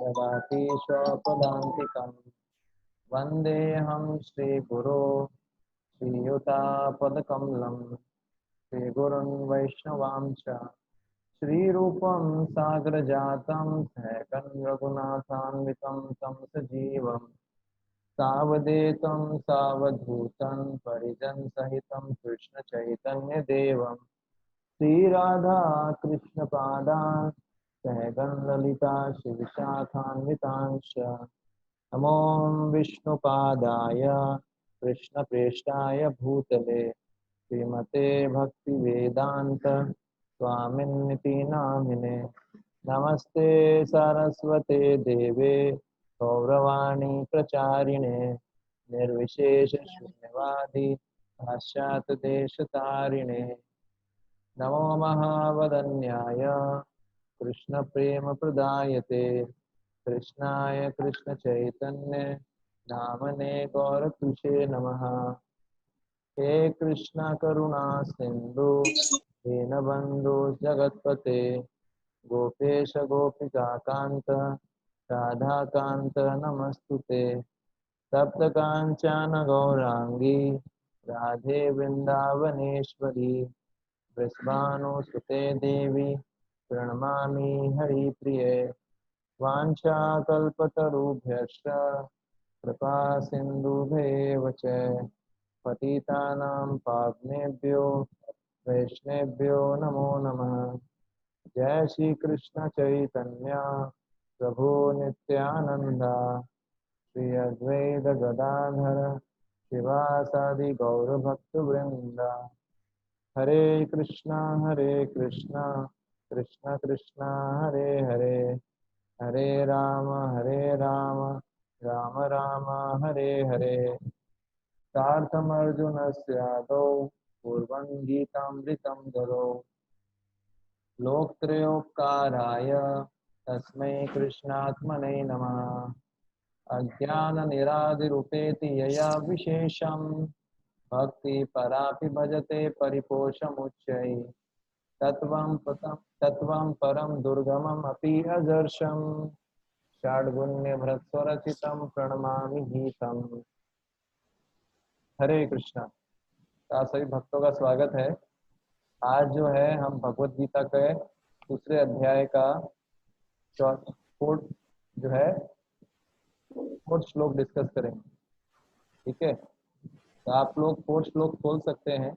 ददाति स्वपदान्तिकम्। वन्देऽहं श्रीगुरो श्रीयुतापदकमलं श्रीगुरुन् वैष्णवांश्च श्रीरूपं साग्रजातं सहगं रघुनाथान्वितं तं सजीवं सावधूतं सावधूतं परिजनसहितं कृष्णचैतन्यदेवं श्रीराधा कृष्णपादान् सहगं ललिता शिवशाखान्वितांश्च नमो विष्णुपादाय कृष्णप्रेष्ठाय भूतले श्रीमते भक्तिवेदांत स्वामिन्निति नामिने नमस्ते सरस्वते देवे गौरवाणी प्रचारिणे निर्विशेष शून्यवादी पाश्चात्य देशतारिणे नमो महावदन्याय कृष्ण प्रेम प्रदायते कृष्णाय कृष्ण चैतन्य नामने गौरतुषे नमः। हे कृष्ण करुणा सिंधु दीनबंधु जगत्पते गोपेश गोपिका कांत राधा कांत नमस्तुते सप्त कांचन गौरांगी राधे वृंदावनेश्वरी वृषभानुसुते देवी प्रणमामि हरिप्रिये वाञ्छाकल्पतरुभ्यश्च कृपा सिन्धुभ्येव च पतितानां पावनेभ्यो वैष्णवेभ्यो नमो नमः। जय श्री कृष्ण चैतन्य प्रभु नित्यानंद श्री अद्वैत गदाधर शिवासादि गौरभक्तवृंद। हरे कृष्णा कृष्ण कृष्ण हरे हरे हरे राम राम राम हरे हरे। सार्थमर्जुनस्यादौ पूर्वं गीतामृतं ददौ लोकत्रयोपकाराय तस्मै कृष्णात्मने नमः। अज्ञाननिरादिरूपेति यया विशेषं भक्ति परापि भजते परिपोषमुच्चैः तत्वं परम दुर्गमम् अपि अदर्शम् षड्गुण्यभृत्स्वरचितं प्रणमामि गीतम्। हरे कृष्णा। आप सभी भक्तों का स्वागत है। आज जो है हम भगवत गीता के दूसरे अध्याय का फोर्थ जो है फोर्थ श्लोक डिस्कस करेंगे। ठीक है, तो आप लोग फोर्थ श्लोक खोल सकते हैं।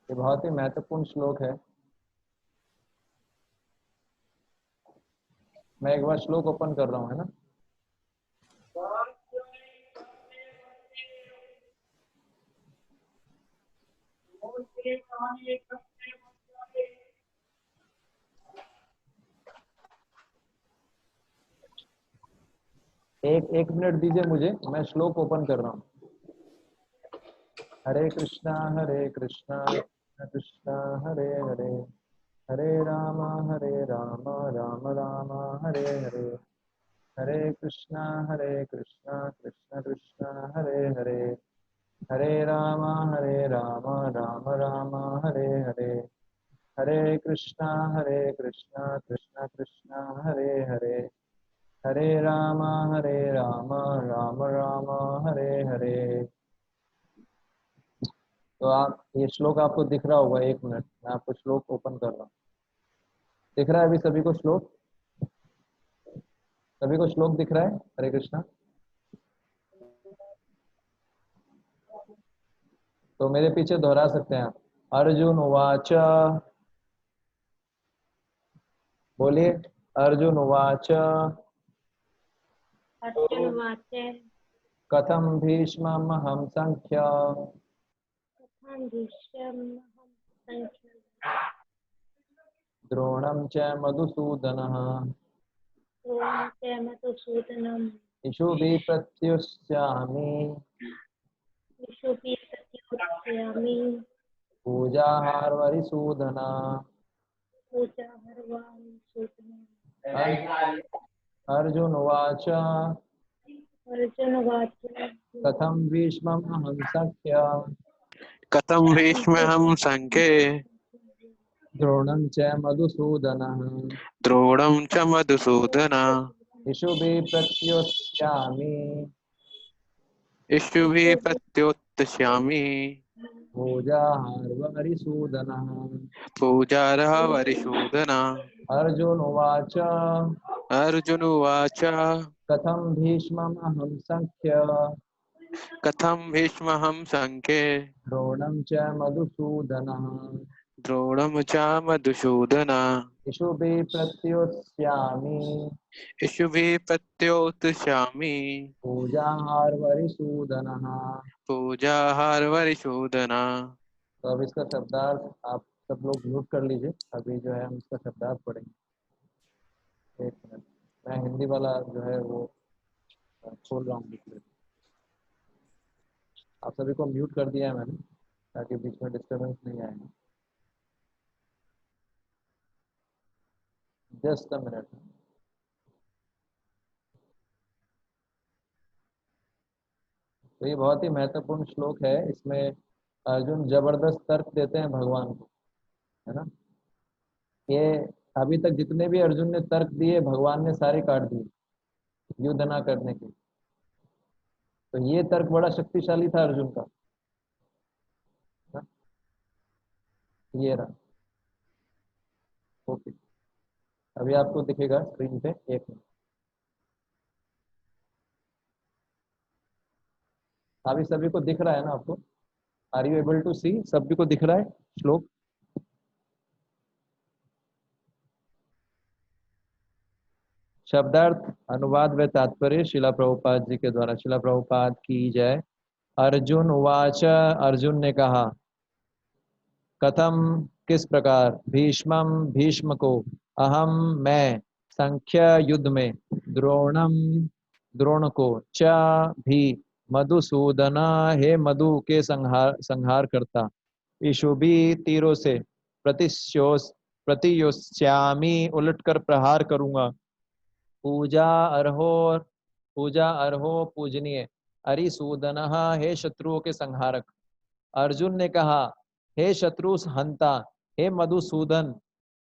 ये बहुत ही महत्वपूर्ण श्लोक है। मैं एक बार श्लोक ओपन कर रहा हूँ, है ना। एक मिनट दीजिए मुझे, मैं श्लोक ओपन कर रहा हूँ। हरे कृष्णा कृष्णा कृष्णा हरे हरे हरे राम राम राम हरे हरे हरे कृष्णा कृष्णा कृष्णा हरे हरे हरे राम राम राम हरे हरे हरे कृष्णा कृष्णा कृष्णा हरे हरे हरे राम राम राम हरे हरे। तो आप ये श्लोक आपको दिख रहा होगा। एक मिनट, मैं आपको श्लोक ओपन कर रहा हूँ। दिख रहा है अभी सभी को श्लोक? सभी को श्लोक दिख रहा है? हरे कृष्णा। तो मेरे पीछे दोहरा सकते हैं आप। अर्जुन उवाच, बोलिए। अर्जुन उवाच कथम भीष्ममहं संख्य द्रोणं च मधुसूदनः इषुभिः प्रत्युष्यामि पूजाहारवरिसूदन। अर्जुन उवाच अर्जुनवाच कथं भीष्ममहं सख्य कथं भीष्महं संख्ये द्रोणं च मधुसूदनः द्रोणं च मधुसूदन इषुभिः प्रत्युत्स्यामि इष्टुभिः प्रत्युत्स्यामि भोजाहारवरिसूदनः पूजारः वरिसूदन। अर्जुन उवाच अर्जुन उवाच कथं भीष्ममहं सख्य कथं भीष्महं संख्ये द्रोणं च मधुसूदनः द्रोणं च मधुसूदन इषुभिः प्रत्युत्स्यामि इष्टुभिः प्रत्युत्स्यामि पूजाहारवरिसूदनः। पूजाहार वरिसूदन। तो अब इसका शब्दार्थ आप सब लोग म्यूट कर लीजिए, अभी जो है हम इसका शब्दार्थ पढ़ेंगे। एक मिनट, मैं हिंदी वाला जो है वो खोल रहा हूँ। आप सभी को म्यूट कर दिया है मैंने, ताकि बीच में डिस्टर्बेंस नहीं आएगा। Just a minute. तो ये बहुत ही महत्वपूर्ण श्लोक है। इसमें अर्जुन जबरदस्त तर्क देते हैं भगवान को, है ना। ये अभी तक जितने भी अर्जुन ने तर्क दिए भगवान ने सारे काट दिए युद्ध ना करने के। तो ये तर्क बड़ा शक्तिशाली था अर्जुन का, ना? ये रहा। ओके, अभी आपको दिखेगा स्क्रीन पे, एक मिनट। अभी सभी को दिख रहा है ना आपको? आर यू एबल टू सी? सभी को दिख रहा है श्लोक? शब्दार्थ, अनुवाद व तात्पर्य शिला प्रभुपाद जी के द्वारा। शिला प्रभुपाद की जय। अर्जुन उवाच, अर्जुन ने कहा, कथम किस प्रकार, भीष्मम भीष्म को, अहम मैं, संख्य युद्ध में, द्रोणम द्रोण को, च भी मधुसूदना हे मधु के संहार करता, इशुभी तीरों से, प्रतिशोष प्रतियोश्यामी उलटकर प्रहार करूंगा, पूजा अर्हो पूजा अर्हो पूजनीय, अरिसूदन हे शत्रुओं के संहारक। अर्जुन ने कहा, हे शत्रु हंता, हे मधुसूदन,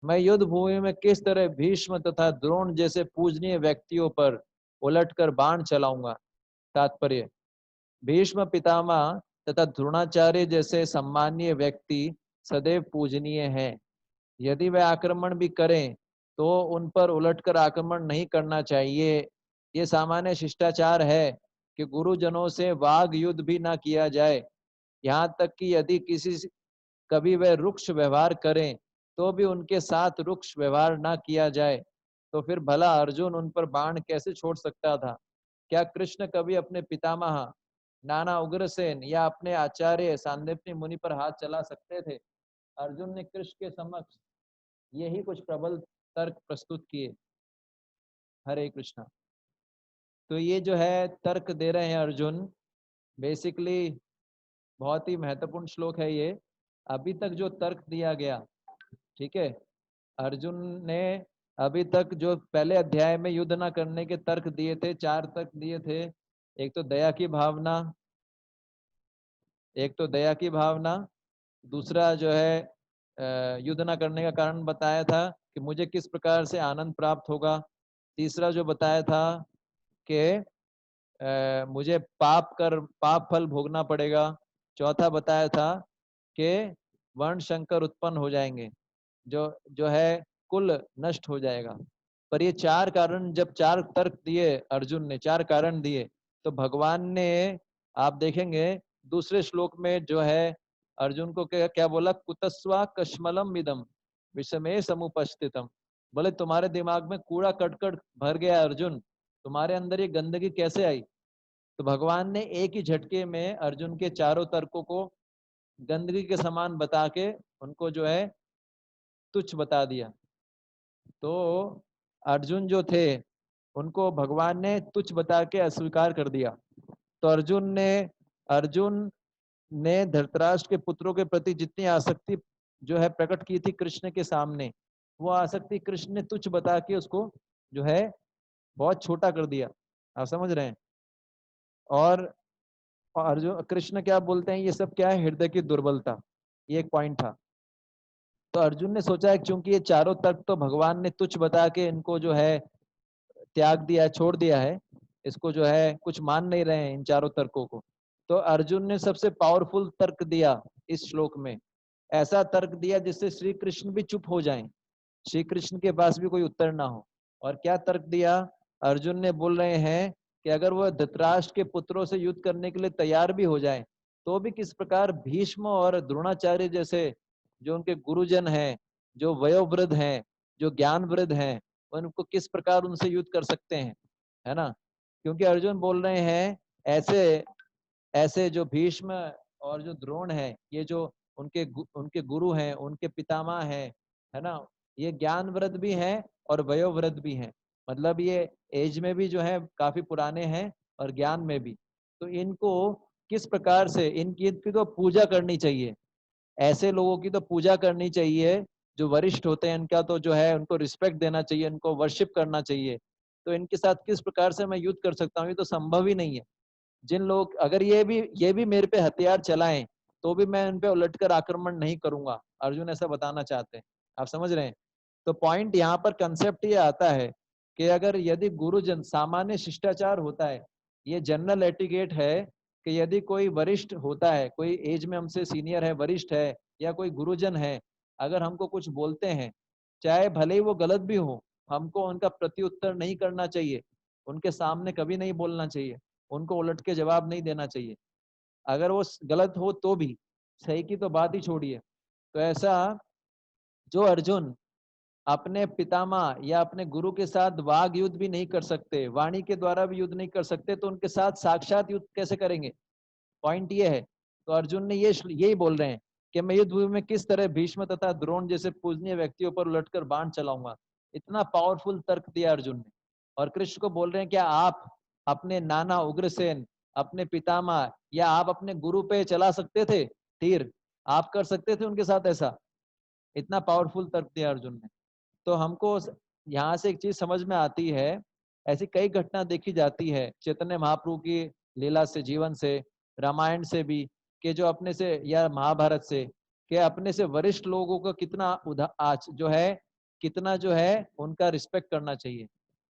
मैं युद्ध भूमि में किस तरह भीष्म तथा द्रोण जैसे पूजनीय व्यक्तियों पर उलटकर बाण चलाऊंगा। तात्पर्य, भीष्म पितामह तथा द्रोणाचार्य जैसे सम्मानीय व्यक्ति सदैव पूजनीय हैं। यदि वे आक्रमण भी करें तो उन पर उलटकर आक्रमण नहीं करना चाहिए। ये सामान्य शिष्टाचार है कि गुरुजनों से वाग युद्ध भी ना किया जाए। यहाँ तक कि यदि कभी वे रुक्ष व्यवहार करें तो भी उनके साथ रुक्ष व्यवहार ना किया जाए। तो फिर भला अर्जुन उन पर बाण कैसे छोड़ सकता था? क्या कृष्ण कभी अपने पितामह नाना उग्रसेन या अपने आचार्य सांदीपनि मुनि पर हाथ चला सकते थे? अर्जुन ने कृष्ण के समक्ष यही कुछ प्रबल तर्क प्रस्तुत किए। हरे कृष्णा। तो ये जो है तर्क दे रहे हैं अर्जुन, बेसिकली बहुत ही महत्वपूर्ण श्लोक है ये। अभी तक जो तर्क दिया गया, ठीक है, अर्जुन ने अभी तक जो पहले अध्याय में युद्ध ना करने के तर्क दिए थे, 4 तर्क दिए थे। एक तो दया की भावना, एक तो दया की भावना, दूसरा जो है युद्ध ना करने का कारण बताया था कि मुझे किस प्रकार से आनंद प्राप्त होगा। तीसरा जो बताया था कि मुझे पाप फल भोगना पड़ेगा। चौथा बताया था कि वर्ण शंकर उत्पन्न हो जाएंगे, जो जो है कुल नष्ट हो जाएगा। पर ये 4 कारण, जब 4 तर्क दिए अर्जुन ने, 4 कारण दिए, तो भगवान ने, आप देखेंगे दूसरे श्लोक में जो है अर्जुन को क्या क्या बोला, कुतस्वा कश्मलम विदम विषमे समुपस्थितम। बोले तुम्हारे दिमाग में कूड़ा कटकट भर गया अर्जुन, तुम्हारे अंदर ये गंदगी कैसे आई? तो भगवान ने एक ही झटके में अर्जुन के चारों तर्कों को गंदगी के समान बता के उनको जो है तुच्छ बता दिया। तो अर्जुन जो थे उनको भगवान ने तुच्छ बता के अस्वीकार कर दिया। तो अर्जुन ने धृतराष्ट्र के पुत्रों के प्रति जितनी आसक्ति जो है प्रकट की थी कृष्ण के सामने, वो आसक्ति कृष्ण ने तुच्छ बता के उसको जो है बहुत छोटा कर दिया। आप समझ रहे हैं? और अर्जुन कृष्ण क्या बोलते हैं, ये सब क्या है, हृदय की दुर्बलता, ये एक पॉइंट था। तो अर्जुन ने सोचा है क्योंकि ये चारों तर्क तो भगवान ने तुच्छ बता के इनको जो है त्याग दिया है, छोड़ दिया है, इसको जो है कुछ मान नहीं रहे हैं इन चारों तर्कों को। तो अर्जुन ने सबसे पावरफुल तर्क दिया इस श्लोक में, ऐसा तर्क दिया जिससे श्री कृष्ण भी चुप हो जाएं, श्री कृष्ण के पास भी कोई उत्तर ना हो। और क्या तर्क दिया, अर्जुन ने बोल रहे हैं कि अगर वह धृतराष्ट्र के पुत्रों से युद्ध करने के लिए तैयार भी हो जाए तो भी किस प्रकार भीष्म और द्रोणाचार्य जैसे जो उनके गुरुजन हैं, जो वयोवृद्ध हैं, जो ज्ञानवृद्ध हैं, उनको किस प्रकार उनसे युद्ध कर सकते हैं, है ना। क्योंकि अर्जुन बोल रहे हैं ऐसे ऐसे जो भीष्म और जो द्रोण है, ये जो उनके गुरु हैं, उनके पितामह हैं, है ना, ये ज्ञानवृद्ध भी हैं और वयोवृद्ध भी हैं। मतलब ये एज में भी जो है काफी पुराने हैं और ज्ञान में भी। तो इनको किस प्रकार से इनकी तो पूजा करनी चाहिए, ऐसे लोगों की तो पूजा करनी चाहिए, जो वरिष्ठ होते हैं इनका तो जो है उनको रिस्पेक्ट देना चाहिए, इनको वर्शिप करना चाहिए। तो इनके साथ किस प्रकार से मैं युद्ध कर सकता हूँ, ये तो संभव ही नहीं है। जिन लोग अगर ये भी मेरे पे हथियार चलाएं तो भी मैं उन पे उलटकर आक्रमण नहीं करूंगा, अर्जुन ऐसा बताना चाहते हैं। आप समझ रहे हैं। तो पॉइंट यहाँ पर कंसेप्ट ये आता है कि अगर यदि गुरुजन, सामान्य शिष्टाचार होता है, ये जनरल एटिकेट है कि यदि कोई वरिष्ठ होता है, कोई एज में हमसे सीनियर है, वरिष्ठ है, या कोई गुरुजन है, अगर हमको कुछ बोलते हैं, चाहे भले ही वो गलत भी हो, हमको उनका प्रत्युत्तर नहीं करना चाहिए, उनके सामने कभी नहीं बोलना चाहिए, उनको उलट के जवाब नहीं देना चाहिए, अगर वो गलत हो तो भी। सही की तो बात ही छोड़िए। तो ऐसा जो अर्जुन अपने पितामह या अपने गुरु के साथ वाग युद्ध भी नहीं कर सकते, वाणी के द्वारा भी युद्ध नहीं कर सकते, तो उनके साथ साक्षात युद्ध कैसे करेंगे। पॉइंट ये है। तो अर्जुन ने यही बोल रहे हैं कि मैं युद्ध भूमि में किस तरह भीष्म तथा द्रोण जैसे पूजनीय व्यक्तियों पर उलटकर बाण चलाऊंगा। इतना पावरफुल तर्क दिया अर्जुन ने। और कृष्ण को बोल रहे हैं क्या आप अपने नाना उग्रसेन, अपने पितामह या आप अपने गुरु पे चला सकते थे तीर, आप कर सकते थे उनके साथ ऐसा। इतना पावरफुल तर्क दिया अर्जुन ने। तो हमको यहाँ से एक चीज समझ में आती है, ऐसी कई घटना देखी जाती है चैतन्य महाप्रभु की लीला से, जीवन से, रामायण से भी, कि जो अपने से, या महाभारत से, कि अपने से वरिष्ठ लोगों का कितना आज जो है, कितना जो है उनका रिस्पेक्ट करना चाहिए।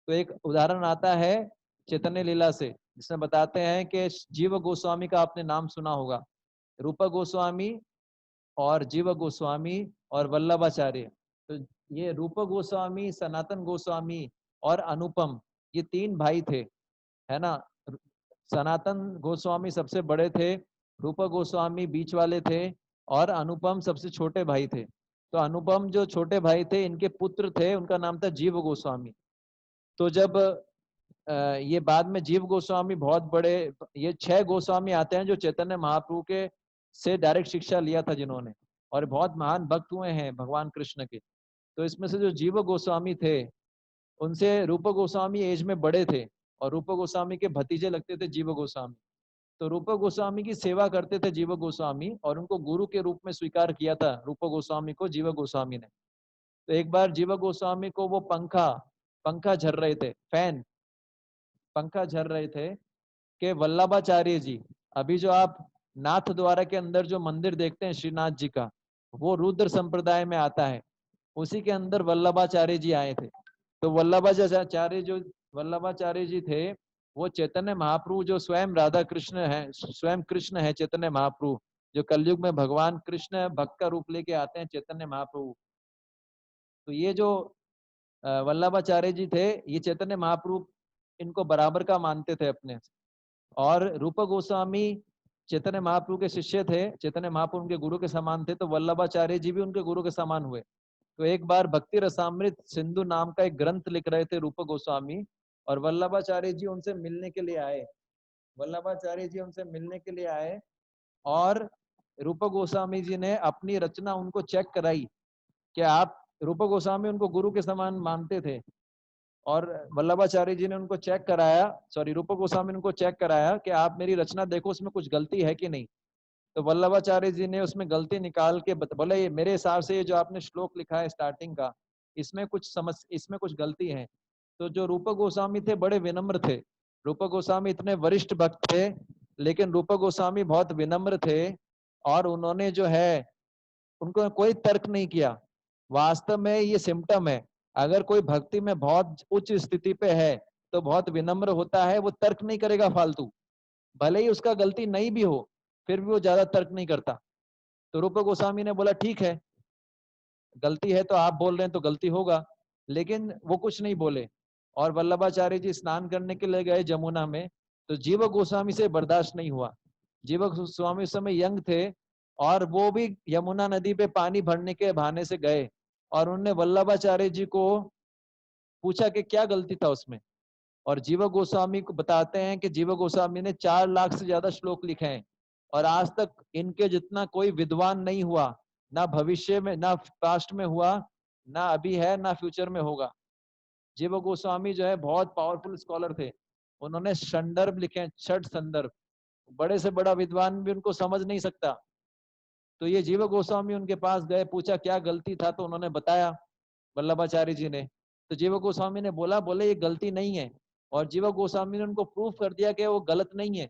तो एक उदाहरण आता है चैतन्य लीला से, जिसमें बताते हैं कि जीव गोस्वामी का आपने नाम सुना होगा। रूपा गोस्वामी और जीव गोस्वामी और वल्लभाचार्य। तो ये रूप गोस्वामी, सनातन गोस्वामी और अनुपम, ये तीन भाई थे, है ना। सनातन गोस्वामी सबसे बड़े थे, रूप गोस्वामी बीच वाले थे, और अनुपम सबसे छोटे भाई थे। तो अनुपम जो छोटे भाई थे, इनके पुत्र थे, उनका नाम था जीव गोस्वामी। तो जब ये बाद में जीव गोस्वामी बहुत बड़े, ये 6 गोस्वामी आते हैं जो चैतन्य महाप्रभु के से डायरेक्ट शिक्षा लिया था जिन्होंने, और बहुत महान भक्त हुए हैं भगवान कृष्ण के। तो इसमें से जो जीव गोस्वामी थे, उनसे रूप गोस्वामी एज में बड़े थे, और रूप गोस्वामी के भतीजे लगते थे जीव गोस्वामी। तो रूप गोस्वामी की सेवा करते थे जीव गोस्वामी, और उनको गुरु के रूप में स्वीकार किया था रूप गोस्वामी को जीव गोस्वामी ने। तो एक बार जीव गोस्वामी को वो पंखा पंखा झर रहे थे, फैन पंखा झर रहे थे, कि वल्लभाचार्य जी, अभी जो आप नाथ द्वारा के अंदर जो मंदिर देखते हैं श्रीनाथ जी का, वो रुद्र संप्रदाय में आता है, उसी के अंदर वल्लभाचार्य जी आए थे। तो वल्लभाचार्य जी थे, वो चैतन्य महाप्रभु जो स्वयं राधा कृष्ण है, स्वयं कृष्ण है चैतन्य महाप्रभु, जो कलयुग में भगवान कृष्ण भक्त का रूप लेके आते हैं चैतन्य महाप्रभु। तो ये जो वल्लभाचार्य जी थे, ये चैतन्य महाप्रभु इनको बराबर का मानते थे अपने। और रूप गोस्वामी चैतन्य महाप्रभु के शिष्य थे, चैतन्य महाप्रभु उनके गुरु के समान थे, तो वल्लभाचार्य जी भी उनके गुरु के समान हुए। तो एक बार भक्ति रसामृत सिंधु नाम का एक ग्रंथ लिख रहे थे रूप गोस्वामी, और वल्लभाचार्य जी उनसे मिलने के लिए आए। वल्लभाचार्य जी उनसे मिलने के लिए आए, और रूप गोस्वामी जी ने अपनी रचना उनको चेक कराई कि आप, रूप गोस्वामी उनको गुरु के समान मानते थे, और वल्लभाचार्य जी ने उनको चेक कराया, सॉरी रूप गोस्वामी ने उनको चेक कराया कि आप मेरी रचना देखो, उसमें कुछ गलती है कि नहीं। तो वल्लभाचार्य जी ने उसमें गलती निकाल के बोले, ये मेरे हिसाब से ये जो आपने श्लोक लिखा है स्टार्टिंग का, इसमें कुछ गलती है। तो जो रूप गोस्वामी थे बड़े विनम्र थे, रूप गोस्वामी इतने वरिष्ठ भक्त थे, लेकिन रूप गोस्वामी बहुत विनम्र थे और उन्होंने जो है उनको कोई तर्क नहीं किया। वास्तव में ये सिम्टम है, अगर कोई भक्ति में बहुत उच्च स्थिति पे है तो बहुत विनम्र होता है, वो तर्क नहीं करेगा फालतू, भले ही उसका गलती नहीं भी हो फिर भी वो ज्यादा तर्क नहीं करता। तो रूप गोस्वामी ने बोला ठीक है, गलती है तो आप बोल रहे हैं तो गलती होगा, लेकिन वो कुछ नहीं बोले। और वल्लभाचार्य जी स्नान करने के लिए गए जमुना में, तो जीव गोस्वामी से बर्दाश्त नहीं हुआ। जीव गोस्वामी उस समय यंग थे और वो भी यमुना नदी पे पानी भरने के बहाने से गए और उन्होंने वल्लभाचार्य जी को पूछा कि क्या गलती था उसमें। और जीव गोस्वामी को बताते हैं कि जीव गोस्वामी ने 4 लाख से ज्यादा श्लोक लिखे हैं और आज तक इनके जितना कोई विद्वान नहीं हुआ, ना भविष्य में, ना पास्ट में हुआ, ना अभी है, ना फ्यूचर में होगा। जीव गोस्वामी जो है बहुत पावरफुल स्कॉलर थे, उन्होंने संदर्भ लिखे हैं, 6 संदर्भ, बड़े से बड़ा विद्वान भी उनको समझ नहीं सकता। तो ये जीव गोस्वामी उनके पास गए, पूछा क्या गलती था, तो उन्होंने बताया वल्लभाचार्य जी ने। तो जीव गोस्वामी ने बोले ये गलती नहीं है, और जीव गोस्वामी ने उनको प्रूफ कर दिया कि वो गलत नहीं है।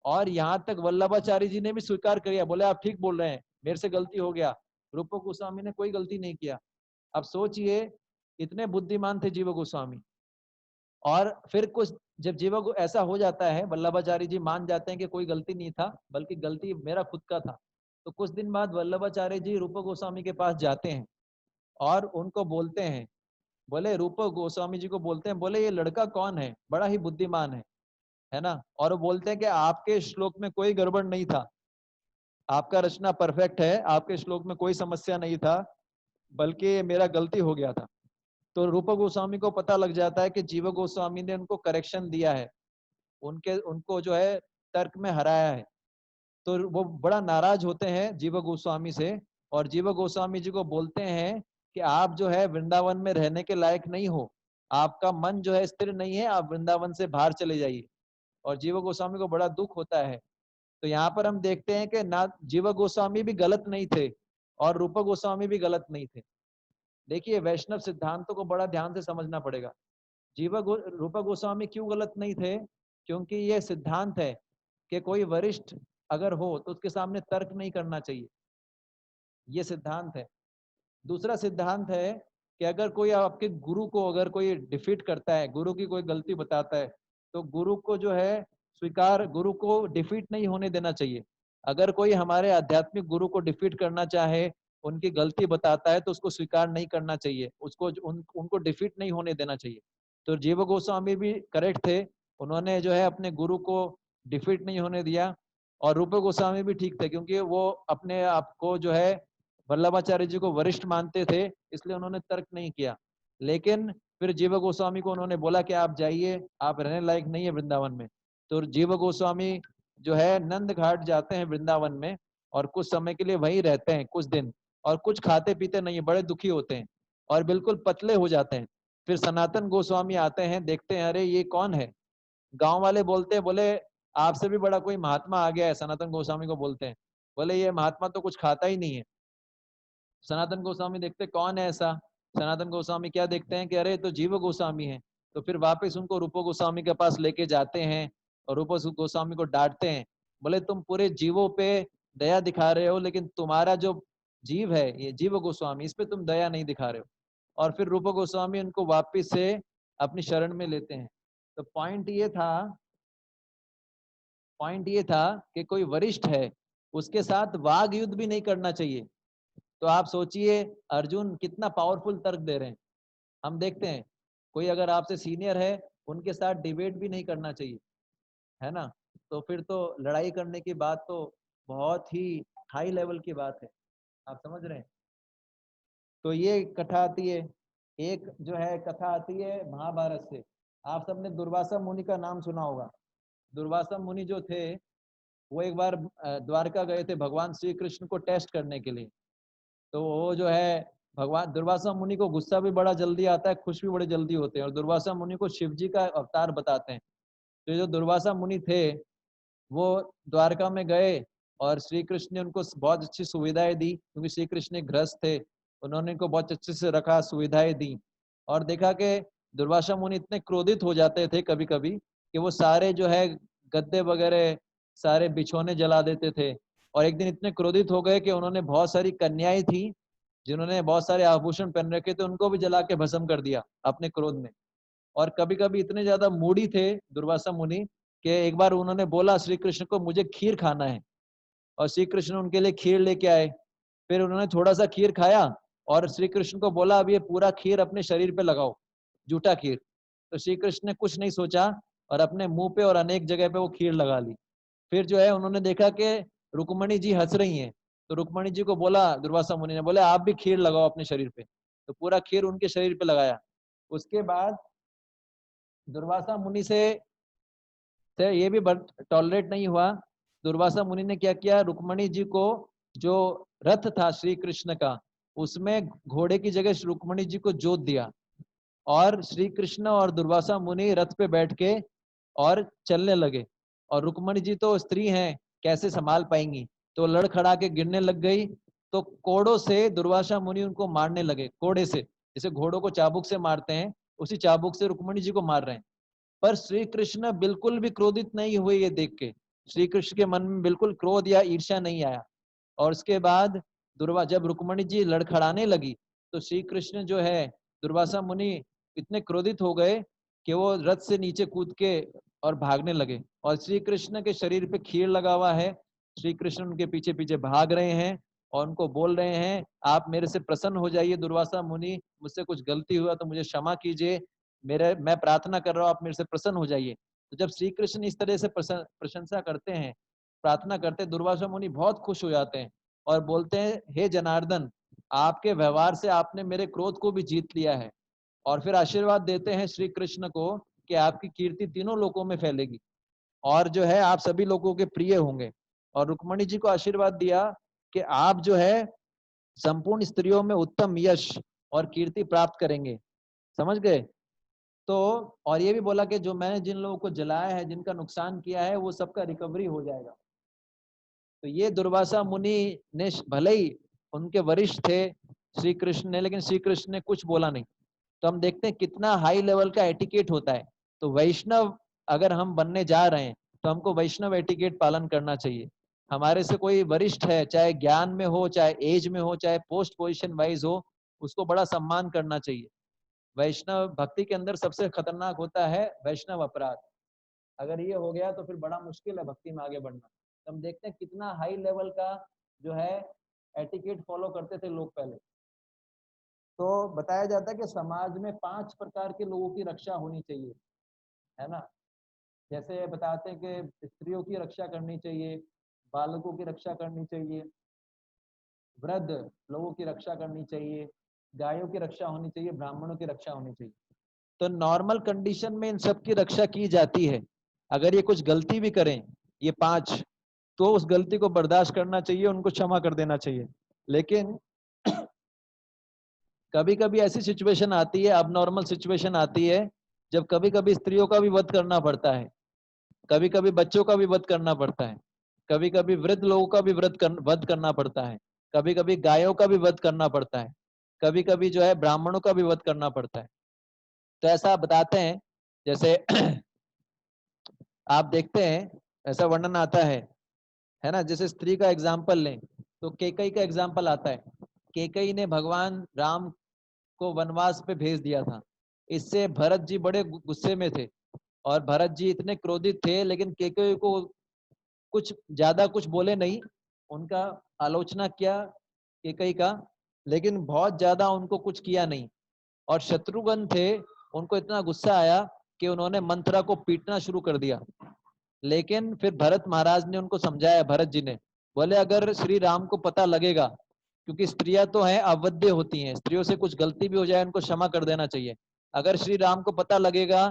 और यहाँ तक वल्लभाचार्य जी ने भी स्वीकार किया, बोले आप ठीक बोल रहे हैं, मेरे से गलती हो गया, रूप गोस्वामी ने कोई गलती नहीं किया। अब सोचिए, इतने बुद्धिमान थे जीव गोस्वामी। और फिर कुछ जब जीव को ऐसा हो जाता है, वल्लभाचार्य जी मान जाते हैं कि कोई गलती नहीं था, बल्कि गलती मेरा खुद का था। तो कुछ दिन बाद वल्लभाचार्य जी रूप गोस्वामी के पास जाते हैं और उनको बोलते हैं, बोले रूप गोस्वामी जी को बोलते हैं, बोले ये लड़का कौन है, बड़ा ही बुद्धिमान है ना। और वो बोलते हैं कि आपके श्लोक में कोई गड़बड़ नहीं था, आपका रचना परफेक्ट है, आपके श्लोक में कोई समस्या नहीं था, बल्कि मेरा गलती हो गया था। तो रूप गोस्वामी को पता लग जाता है कि जीव गोस्वामी ने उनको करेक्शन दिया है, उनको जो है तर्क में हराया है। तो वो बड़ा नाराज होते हैं जीव गोस्वामी से, और जीव गोस्वामी जी को बोलते हैं कि आप जो है वृंदावन में रहने के लायक नहीं हो, आपका मन जो है स्थिर नहीं है, आप वृंदावन से बाहर चले जाइए। और जीव गोस्वामी को बड़ा दुख होता है। तो यहाँ पर हम देखते हैं कि ना जीव गोस्वामी भी गलत नहीं थे और रूप गोस्वामी भी गलत नहीं थे। देखिए, वैष्णव सिद्धांतों को बड़ा ध्यान से समझना पड़ेगा। रूप गोस्वामी क्यों गलत नहीं थे? क्योंकि ये सिद्धांत है कि कोई वरिष्ठ अगर हो तो उसके सामने तर्क नहीं करना चाहिए, ये सिद्धांत है। दूसरा सिद्धांत है कि अगर कोई आपके गुरु को अगर कोई डिफीट करता है, गुरु की कोई गलती बताता है, तो गुरु को जो है स्वीकार, गुरु को डिफीट नहीं होने देना चाहिए। अगर कोई हमारे आध्यात्मिक गुरु को डिफीट करना चाहे, उनकी गलती बताता है, तो उसको स्वीकार नहीं करना चाहिए, उसको उनको डिफीट नहीं होने देना चाहिए। तो जीव गोस्वामी भी करेक्ट थे, उन्होंने जो है अपने गुरु को डिफीट नहीं होने दिया। और रूप गोस्वामी भी ठीक थे, क्योंकि वो अपने आप को जो है वल्लभाचार्य जी को वरिष्ठ मानते थे, इसलिए उन्होंने तर्क नहीं किया। लेकिन फिर जीव गोस्वामी को उन्होंने बोला कि आप जाइए, आप रहने लायक नहीं है वृंदावन में। तो जीव गोस्वामी जो है नंद घाट जाते हैं वृंदावन में, और कुछ समय के लिए वहीं रहते हैं कुछ दिन, और कुछ खाते पीते नहीं, बड़े दुखी होते हैं और बिल्कुल पतले हो जाते हैं। फिर सनातन गोस्वामी आते हैं, देखते हैं अरे ये कौन है। गांव वाले बोलते हैं, बोले आपसे भी बड़ा कोई महात्मा आ गया है। सनातन गोस्वामी को बोलते हैं, बोले ये महात्मा तो कुछ खाता ही नहीं है। सनातन गोस्वामी देखते कौन है ऐसा। सनातन गोस्वामी क्या देखते हैं कि अरे तो जीव गोस्वामी है। तो फिर वापस उनको रूप गोस्वामी के पास लेके जाते हैं और रूप गोस्वामी को डांटते हैं, बोले तुम पूरे जीवों पे दया दिखा रहे हो, लेकिन तुम्हारा जो जीव है ये जीव गोस्वामी, इस पे तुम दया नहीं दिखा रहे हो। और फिर रूप गोस्वामी उनको वापिस से अपनी शरण में लेते हैं। तो पॉइंट ये था कि कोई वरिष्ठ है, उसके साथ वाग युद्ध भी नहीं करना चाहिए। तो आप सोचिए अर्जुन कितना पावरफुल तर्क दे रहे हैं। हम देखते हैं कोई अगर आपसे सीनियर है, उनके साथ डिबेट भी नहीं करना चाहिए, है ना। तो फिर तो लड़ाई करने की बात तो बहुत ही हाई लेवल की बात है, आप समझ रहे हैं। तो ये कथा आती है, एक जो है कथा आती है महाभारत से। आप सबने दुर्वासा मुनि का नाम सुना होगा। दुर्वासा मुनि जो थे, वो एक बार द्वारका गए थे भगवान श्री कृष्ण को टेस्ट करने के लिए। तो वो जो है भगवान दुर्वासा मुनि को गुस्सा भी बड़ा जल्दी आता है, खुश भी बड़े जल्दी होते हैं, और दुर्वासा मुनि को शिव जी का अवतार बताते हैं। तो जो दुर्वासा मुनि थे, वो द्वारका में गए और श्री कृष्ण ने उनको बहुत अच्छी सुविधाएं दी, क्योंकि श्री कृष्ण गृहस्थ थे, उन्होंने इनको बहुत अच्छे से रखा, सुविधाएं दी। और देखा कि दुर्वासा मुनि इतने क्रोधित हो जाते थे कभी कभी कि वो सारे जो है गद्दे वगैरह सारे बिछौने जला देते थे। और एक दिन इतने क्रोधित हो गए कि उन्होंने बहुत सारी कन्याएं थी जिन्होंने बहुत सारे आभूषण पहन रखे थे, उनको भी जला के भस्म कर दिया अपने क्रोध में। और कभी कभी इतने ज्यादा मूडी थे दुर्वासा मुनि कि एक बार उन्होंने बोला श्री कृष्ण को मुझे खीर खाना है, और श्री कृष्ण उनके लिए खीर लेके आए। फिर उन्होंने थोड़ा सा खीर खाया और श्री कृष्ण को बोला अब ये पूरा खीर अपने शरीर पे लगाओ, जूठा खीर। तो श्री कृष्ण ने कुछ नहीं सोचा और अपने मुंह पे और अनेक जगह पे वो खीर लगा ली। फिर जो है उन्होंने देखा कि रुक्मणी जी हंस रही हैं, तो रुक्मणी जी को बोला, दुर्वासा मुनि ने बोले आप भी खीर लगाओ अपने शरीर पे। तो पूरा खीर उनके शरीर पे लगाया। उसके बाद दुर्वासा मुनि से ये भी टॉलरेट नहीं हुआ। दुर्वासा मुनि ने क्या किया, रुक्मणी जी को जो रथ था श्री कृष्ण का, उसमें घोड़े की जगह रुक्मणी जी को जोत दिया। और श्री कृष्ण और दुर्वासा मुनि रथ पे बैठ के और चलने लगे। और रुक्मणी जी तो स्त्री हैं, कैसे संभाल पाएंगी, तो लड़खड़ा के गिरने लग गई। तो कोड़ों से दुर्वासा मुनि उनको मारने लगे, कोड़े से, जैसे घोड़ों को चाबुक से मारते हैं उसी चाबुक से रुक्मणी जी को मार रहे हैं। पर श्री कृष्ण बिल्कुल भी क्रोधित नहीं हुए ये देख के। श्री कृष्ण के मन में बिल्कुल क्रोध या ईर्ष्या नहीं आया। और उसके बाद जब रुक्मणी जी लड़खड़ाने लगी तो श्री कृष्ण जो है, दुर्वासा मुनि इतने क्रोधित हो गए कि वो रथ से नीचे कूद के और भागने लगे। और श्री कृष्ण के शरीर पे खीर लगा हुआ है, श्री कृष्ण उनके पीछे पीछे भाग रहे हैं और उनको बोल रहे हैं आप मेरे से प्रसन्न हो जाइए दुर्वासा मुनि, मुझसे कुछ गलती हुआ तो मुझे क्षमा कीजिए, मैं प्रार्थना कर रहा हूँ आप मेरे से प्रसन्न हो जाइए। तो जब श्री कृष्ण इस तरह से प्रशंसा करते हैं, प्रार्थना करते हैं, दुर्वासा मुनि बहुत खुश हो जाते हैं और बोलते हैं हे जनार्दन, आपके व्यवहार से आपने मेरे क्रोध को भी जीत लिया है। और फिर आशीर्वाद देते हैं श्री कृष्ण को कि आपकी कीर्ति तीनों लोकों में फैलेगी और जो है आप सभी लोगों के प्रिय होंगे। और रुक्मणी जी को आशीर्वाद दिया कि आप जो है संपूर्ण स्त्रियों में उत्तम यश और कीर्ति प्राप्त करेंगे। समझ गए? तो और ये भी बोला कि जो मैंने जिन लोगों को जलाया है, जिनका नुकसान किया है, वो सबका रिकवरी हो जाएगा। तो ये दुर्वासा मुनि ने भले ही उनके वरिष्ठ थे श्री कृष्ण ने, लेकिन श्री कृष्ण ने कुछ बोला नहीं। तो हम देखते हैं कितना हाई लेवल का एटिकेट होता है। तो वैष्णव अगर हम बनने जा रहे हैं तो हमको वैष्णव एटिकेट पालन करना चाहिए। हमारे से कोई वरिष्ठ है, चाहे ज्ञान में हो, चाहे एज में हो, चाहे पोस्ट पोजिशन वाइज हो, उसको बड़ा सम्मान करना चाहिए। वैष्णव भक्ति के अंदर सबसे खतरनाक होता है वैष्णव अपराध। अगर ये हो गया तो फिर बड़ा मुश्किल है भक्ति में आगे बढ़ना। तो हम देखते हैं कितना हाई लेवल का जो है एटिकेट फॉलो करते थे लोग पहले। तो बताया जाता है कि समाज में 5 प्रकार के लोगों की रक्षा होनी चाहिए, है ना। जैसे बताते हैं कि स्त्रियों की रक्षा करनी चाहिए, बालकों की रक्षा करनी चाहिए, वृद्ध लोगों की रक्षा करनी चाहिए, गायों की रक्षा होनी चाहिए, ब्राह्मणों की रक्षा होनी चाहिए। तो नॉर्मल कंडीशन में इन सब की रक्षा की जाती है। अगर ये कुछ गलती भी करें ये 5, तो उस गलती को बर्दाश्त करना चाहिए, उनको क्षमा कर देना चाहिए। लेकिन कभी कभी ऐसी सिचुएशन आती है, अब नॉर्मल सिचुएशन आती है, जब कभी कभी स्त्रियों का भी वध करना पड़ता है, कभी कभी बच्चों का भी वध करना पड़ता है, कभी कभी वृद्ध लोगों का भी वध करना पड़ता है, कभी कभी गायों का भी वध करना पड़ता है, कभी कभी जो है ब्राह्मणों का भी वध करना पड़ता है। तो ऐसा बताते हैं, जैसे आप देखते हैं ऐसा वर्णन आता है ना। जैसे स्त्री का एग्जाम्पल लें तो केकई का एग्जाम्पल आता है। केकई ने भगवान राम को वनवास पे भेज दिया था। इससे भरत जी बड़े गुस्से में थे और भरत जी इतने क्रोधित थे, लेकिन केकई को कुछ ज्यादा कुछ बोले नहीं, उनका आलोचना किया केकई का, लेकिन बहुत ज्यादा उनको कुछ किया नहीं। और शत्रुघ्न थे, उनको इतना गुस्सा आया कि उन्होंने मंथरा को पीटना शुरू कर दिया। लेकिन फिर भरत महाराज ने उनको समझाया, भरत जी ने बोले अगर श्री राम को पता लगेगा, क्योंकि स्त्रियां तो हैं अवध्य होती हैं, स्त्रियों से कुछ गलती भी हो जाए उनको क्षमा कर देना चाहिए। अगर श्री राम को पता लगेगा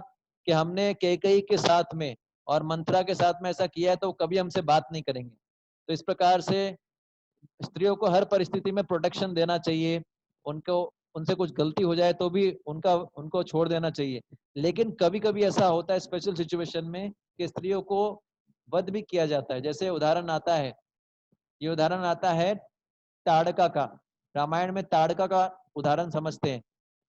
कि हमने कैकेयी के साथ में और मंथरा के साथ में ऐसा किया है, तो कभी हमसे बात नहीं करेंगे। तो इस प्रकार से स्त्रियों को हर परिस्थिति में प्रोटेक्शन देना चाहिए। उनको उनसे कुछ गलती हो जाए तो भी उनको छोड़ देना चाहिए। लेकिन कभी कभी ऐसा होता है स्पेशल सिचुएशन में कि स्त्रियों को वध भी किया जाता है। जैसे उदाहरण आता है, ये उदाहरण आता है ताड़का का। रामायण में ताड़का का उदाहरण समझते हैं।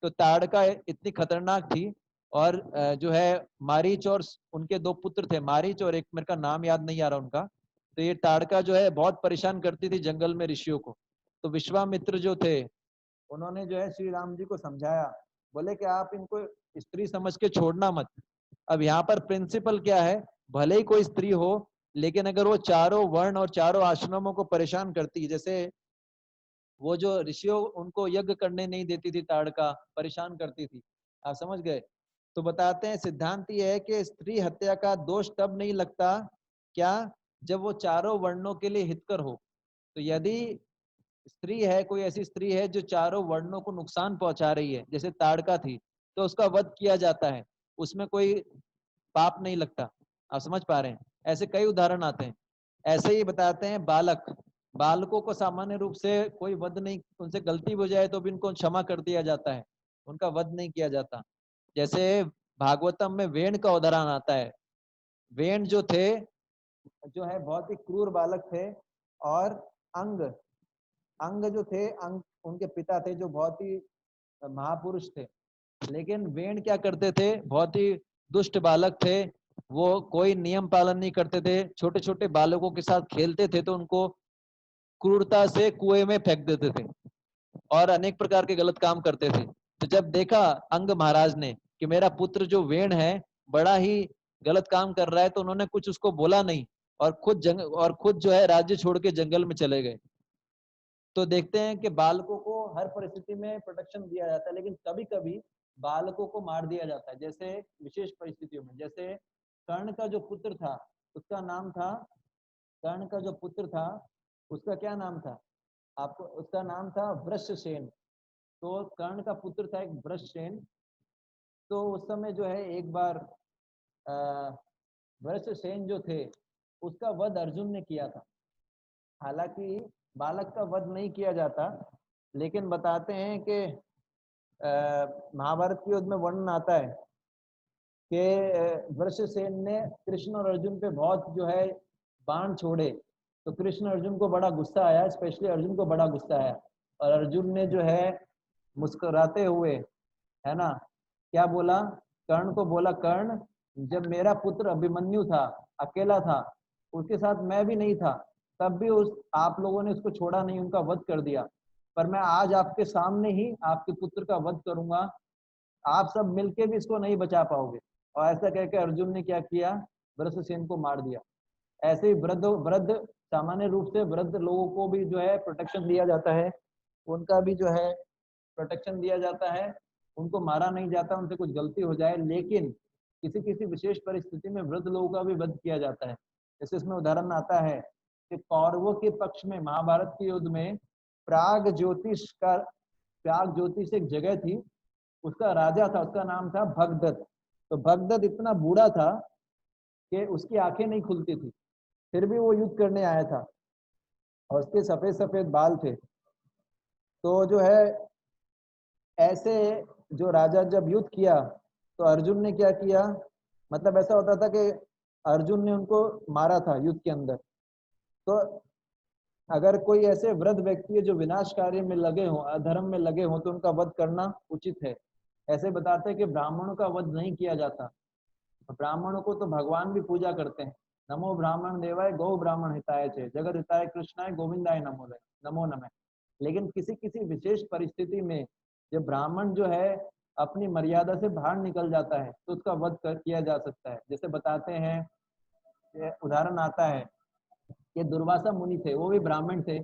तो ताड़का इतनी खतरनाक थी और जो है मारीच और उनके 2 पुत्र थे, मारीच और एक मेरे का नाम याद नहीं आ रहा उनका। तो ये ताड़का जो है बहुत परेशान करती थी जंगल में ऋषियों को। तो विश्वामित्र जो थे उन्होंने जो है श्री राम जी को समझाया, बोले कि आप इनको स्त्री समझ के छोड़ना मत। अब यहाँ पर प्रिंसिपल क्या है, भले ही कोई स्त्री हो लेकिन अगर वो चारों वर्ण और चारों आश्रमों को परेशान करती है, जैसे वो जो ऋषियों उनको यज्ञ करने नहीं देती थी, ताड़का परेशान करती थी, आप समझ गए। तो बताते हैं सिद्धांत ये है कि स्त्री हत्या का दोष तब नहीं लगता क्या, जब वो चारों वर्णों के लिए हितकर हो। तो यदि स्त्री है, कोई ऐसी स्त्री है जो चारों वर्णों को नुकसान पहुंचा रही है, जैसे ताड़का थी, तो उसका वध किया जाता है, उसमें कोई पाप नहीं लगता। आप समझ पा रहे हैं, ऐसे कई उदाहरण आते हैं। ऐसे ही बताते हैं बालक, बालकों को सामान्य रूप से कोई वध नहीं, उनसे गलती हो जाए तो भी उनको क्षमा कर दिया जाता है, उनका वध नहीं किया जाता। जैसे भागवतम में वेण का उदाहरण आता है। वेण जो थे, जो है बहुत ही क्रूर बालक थे, और अंग अंग जो थे, अंग उनके पिता थे जो बहुत ही महापुरुष थे। लेकिन वेण क्या करते थे, बहुत ही दुष्ट बालक थे, वो कोई नियम पालन नहीं करते थे, छोटे छोटे बालकों के साथ खेलते थे तो उनको क्रूरता से कुएं में फेंक देते थे और अनेक प्रकार के गलत काम करते थे। तो जब देखा अंग महाराज ने कि मेरा पुत्र जो वेण है बड़ा ही गलत काम कर रहा है, तो उन्होंने कुछ उसको बोला नहीं और खुद जो है राज्य छोड़ के जंगल में चले गए। तो देखते हैं कि बालकों को हर परिस्थिति में प्रोटेक्शन दिया जाता है, लेकिन कभी कभी बालकों को मार दिया जाता है, जैसे विशेष परिस्थितियों में। जैसे कर्ण का जो पुत्र था, उसका नाम था, कर्ण का जो पुत्र था उसका क्या नाम था आपको, उसका नाम था वृषसेन। तो कर्ण का पुत्र था एक वृषसेन। तो उस समय जो है एक बार वृषसेन जो थे उसका वध अर्जुन ने किया था। हालांकि बालक का वध नहीं किया जाता, लेकिन बताते हैं कि महाभारत के युद्ध में वर्णन आता है कि वृषसेन ने कृष्ण और अर्जुन पे बहुत जो है बाण छोड़े। तो कृष्ण अर्जुन को बड़ा गुस्सा आया, स्पेशली अर्जुन को बड़ा गुस्सा आया, और अर्जुन ने जो है मुस्कुराते हुए, है ना, क्या बोला, कर्ण को बोला, कर्ण जब मेरा पुत्र अभिमन्यु था, अकेला था, उसके साथ मैं भी नहीं था, तब भी उस आप लोगों ने उसको छोड़ा नहीं, उनका वध कर दिया। पर मैं आज आपके सामने ही आपके पुत्र का वध करूंगा, आप सब मिलके भी इसको नहीं बचा पाओगे। और ऐसा कहकर अर्जुन ने क्या किया, वृषसेन को मार दिया। ऐसे ही वृद्ध वृद्ध सामान्य रूप से वृद्ध लोगों को भी जो है प्रोटेक्शन दिया जाता है, उनका भी जो है प्रोटेक्शन दिया जाता है, उनको मारा नहीं जाता उनसे कुछ गलती हो जाए, लेकिन किसी किसी विशेष परिस्थिति में वृद्ध लोगों का भी वध किया जाता है। जैसे इसमें उदाहरण आता है कि कौरवों के पक्ष में महाभारत के युद्ध में प्राग ज्योतिष एक जगह थी, उसका राजा था, उसका नाम था भगदत्त। तो भगदत्त इतना बूढ़ा था कि उसकी आंखें नहीं खुलती थी, फिर भी वो युद्ध करने आया था, और उसके सफेद सफेद बाल थे। तो जो है ऐसे जो राजा जब युद्ध किया, तो अर्जुन ने क्या किया, मतलब ऐसा होता था कि अर्जुन ने उनको मारा था युद्ध के अंदर। तो अगर कोई ऐसे वृद्ध व्यक्ति है जो विनाश कार्य में लगे हों, अधर्म में लगे हों, तो उनका वध करना उचित है। ऐसे बताते हैं कि ब्राह्मणों का वध नहीं किया जाता, ब्राह्मणों को तो भगवान भी पूजा करते हैं। नमो ब्राह्मण देवाय गौ ब्राह्मण हिताय चे जगत हिताय कृष्णाय गोविंदाय नमो नमः। लेकिन किसी किसी विशेष परिस्थिति में जब ब्राह्मण जो है अपनी मर्यादा से बाहर निकल जाता है, तो उसका वध किया जा सकता है। जैसे बताते हैं, उदाहरण आता है कि दुर्वासा मुनि थे, वो भी ब्राह्मण थे,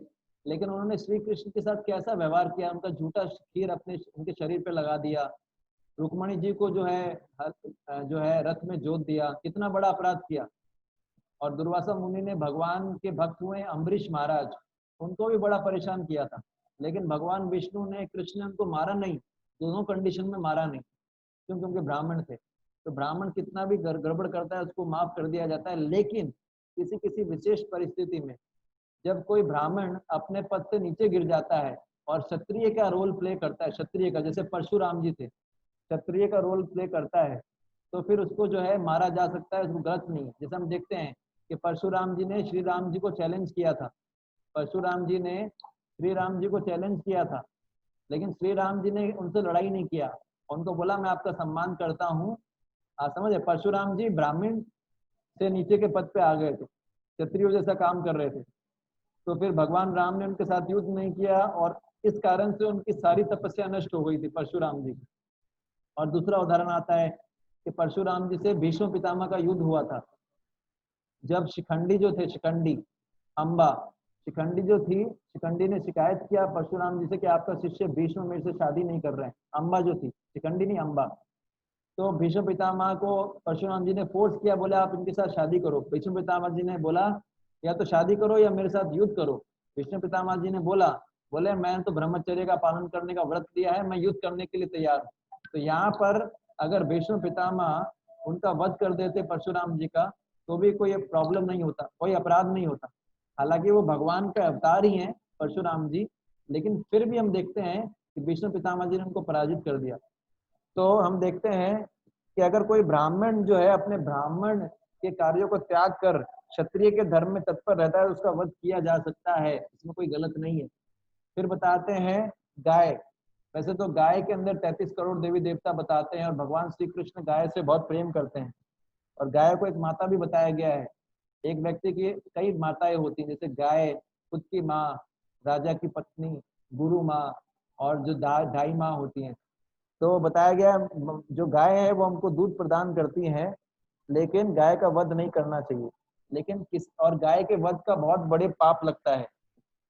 लेकिन उन्होंने श्री कृष्ण के साथ कैसा व्यवहार किया, उनका झूठा खीर अपने उनके शरीर पे लगा दिया, रुक्मणी जी को जो है रथ में जोत दिया, कितना बड़ा अपराध किया। और दुर्वासा मुनि ने भगवान के भक्त हुए अम्बरीश महाराज, उनको भी बड़ा परेशान किया था, लेकिन भगवान विष्णु ने, कृष्ण ने उनको मारा नहीं, दोनों कंडीशन में मारा नहीं, क्योंकि उनके ब्राह्मण थे। तो ब्राह्मण कितना भी गड़बड़ करता है उसको माफ कर दिया जाता है, लेकिन किसी किसी विशेष परिस्थिति में जब कोई ब्राह्मण अपने पद से नीचे गिर जाता है और क्षत्रिय का रोल प्ले करता है, क्षत्रिय का, जैसे परशुराम जी थे, क्षत्रिय का रोल प्ले करता है, तो फिर उसको जो है मारा जा सकता है, उसको गलत नहीं है। जैसे हम देखते हैं कि परशुराम जी ने श्री राम जी को चैलेंज किया था, परशुराम जी ने श्री राम जी को चैलेंज किया था, लेकिन श्री राम जी ने उनसे लड़ाई नहीं किया, उनको बोला मैं आपका सम्मान करता हूँ। आप समझे, परशुराम जी ब्राह्मण से नीचे के पद पे आ गए थे, क्षत्रियो जैसा काम कर रहे थे। तो फिर भगवान राम ने उनके साथ युद्ध नहीं किया और इस कारण से उनकी सारी तपस्या नष्ट हो गई थी परशुराम जी की। और दूसरा उदाहरण आता है कि परशुराम जी से भीष्म पितामह का युद्ध हुआ था। जब शिखंडी जो थे, शिखंडी अम्बा, शिखंडी जो थी, शिखंडी ने शिकायत किया परशुराम जी से कि आपका शिष्य भीष्म मेरे से शादी नहीं कर रहे हैं। अम्बा जो थी, शिखंडी नहीं अम्बा। तो भीष्म पितामह को परशुराम जी ने फोर्स किया, बोले आप इनके साथ शादी करो। भीष्म पितामह जी ने बोला या तो शादी करो या मेरे साथ युद्ध करो। भीष्म पितामह जी ने बोले मैं तो ब्रह्मचर्य का पालन करने का व्रत लिया है, मैं युद्ध करने के लिए तैयार हूँ। तो यहाँ पर अगर भीष्म पितामह उनका वध कर देते परशुराम जी का, तो भी कोई प्रॉब्लम नहीं होता, कोई अपराध नहीं होता। हालांकि वो भगवान का अवतार ही है परशुराम जी, लेकिन फिर भी हम देखते हैं कि भीष्म पितामह जी ने उनको पराजित कर दिया। तो हम देखते हैं कि अगर कोई ब्राह्मण जो है अपने ब्राह्मण के कार्यों को त्याग कर क्षत्रिय के धर्म में तत्पर रहता है, उसका वध किया जा सकता है, इसमें कोई गलत नहीं है। फिर बताते हैं गाय। वैसे तो गाय के अंदर 33 करोड़ देवी देवता बताते हैं और भगवान श्री कृष्ण गाय से बहुत प्रेम करते हैं और गाय को एक माता भी बताया गया है। एक व्यक्ति की कई माताएं होती हैं, जैसे गाय खुद की माँ, राजा की पत्नी, गुरु माँ और जो दाई माँ होती हैं। तो बताया गया जो गाय है वो हमको दूध प्रदान करती है, लेकिन गाय का वध नहीं करना चाहिए। लेकिन और गाय के वध का बहुत बड़े पाप लगता है,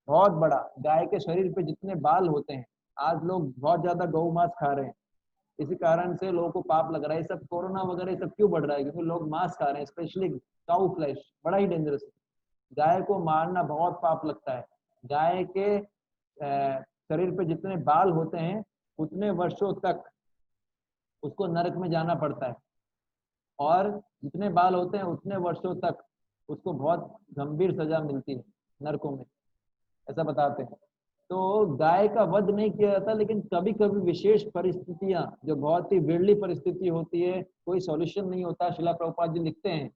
बहुत बड़ा। गाय के शरीर पे जितने बाल होते हैं, आज लोग बहुत ज्यादा गौ मांस खा रहे हैं, इसी कारण से लोगों को पाप लग रहा है। सब कोरोना वगैरह सब क्यों बढ़ रहा है? क्योंकि लोग मांस खा रहे हैं, स्पेशली काउ फ्लैश, बड़ा ही डेंजरस है। गाय को मारना बहुत पाप लगता है। गाय के शरीर पे जितने बाल होते हैं उतने वर्षों तक उसको नरक में जाना पड़ता है, और जितने बाल होते हैं उतने वर्षों तक उसको बहुत गंभीर सजा मिलती है नरकों में, ऐसा बताते हैं। तो गाय का वध नहीं किया जाता, लेकिन कभी कभी विशेष परिस्थितियां, जो बहुत ही विरली परिस्थिति होती है, कोई सॉल्यूशन नहीं होता। शिला प्रभुपाद जी लिखते हैं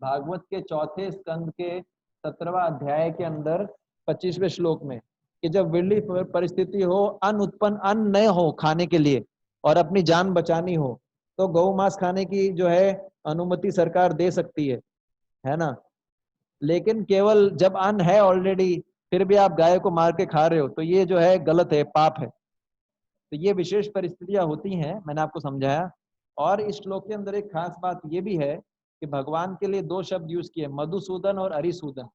भागवत के चौथे स्कंद के 17वां अध्याय के अंदर 25वें श्लोक में कि जब विरली परिस्थिति हो, अन्न उत्पन्न, अन्न न हो खाने के लिए और अपनी जान बचानी हो, तो गौ मांस खाने की जो है अनुमति सरकार दे सकती है ना। लेकिन केवल जब अन्न है ऑलरेडी, फिर भी आप गाय को मार के खा रहे हो, तो ये जो है गलत है, पाप है। तो ये विशेष परिस्थितियां होती हैं, मैंने आपको समझाया। और इस श्लोक के अंदर एक खास बात ये भी है कि भगवान के लिए 2 शब्द यूज किए, मधुसूदन और अरिसूदन,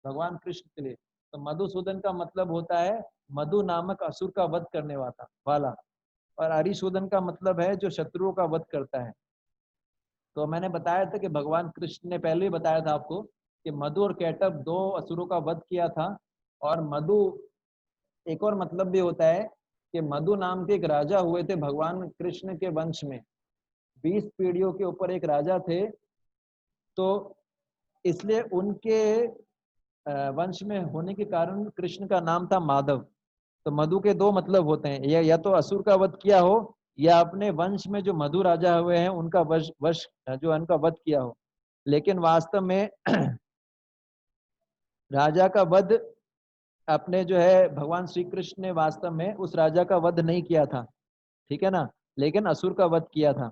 भगवान कृष्ण के लिए। तो मधुसूदन का मतलब होता है मधु नामक असुर का वध करने वाला, और अरिसूदन का मतलब है जो शत्रुओं का वध करता है। तो मैंने बताया था कि भगवान कृष्ण ने पहले ही बताया था आपको कि मधु और कैटभ 2 असुरों का वध किया था। और मधु एक और मतलब भी होता है कि मधु नाम के एक राजा हुए थे भगवान कृष्ण के वंश में, 20 पीढ़ियों के ऊपर एक राजा थे। तो इसलिए उनके वंश में होने के कारण कृष्ण का नाम था माधव। तो मधु के 2 मतलब होते हैं, या तो असुर का वध किया हो, या अपने वंश में जो मधु राजा हुए हैं उनका वश जो उनका वध किया हो। लेकिन वास्तव में राजा का वध अपने जो है भगवान श्री कृष्ण ने वास्तव में उस राजा का वध नहीं किया था, ठीक है ना, लेकिन असुर का वध किया था।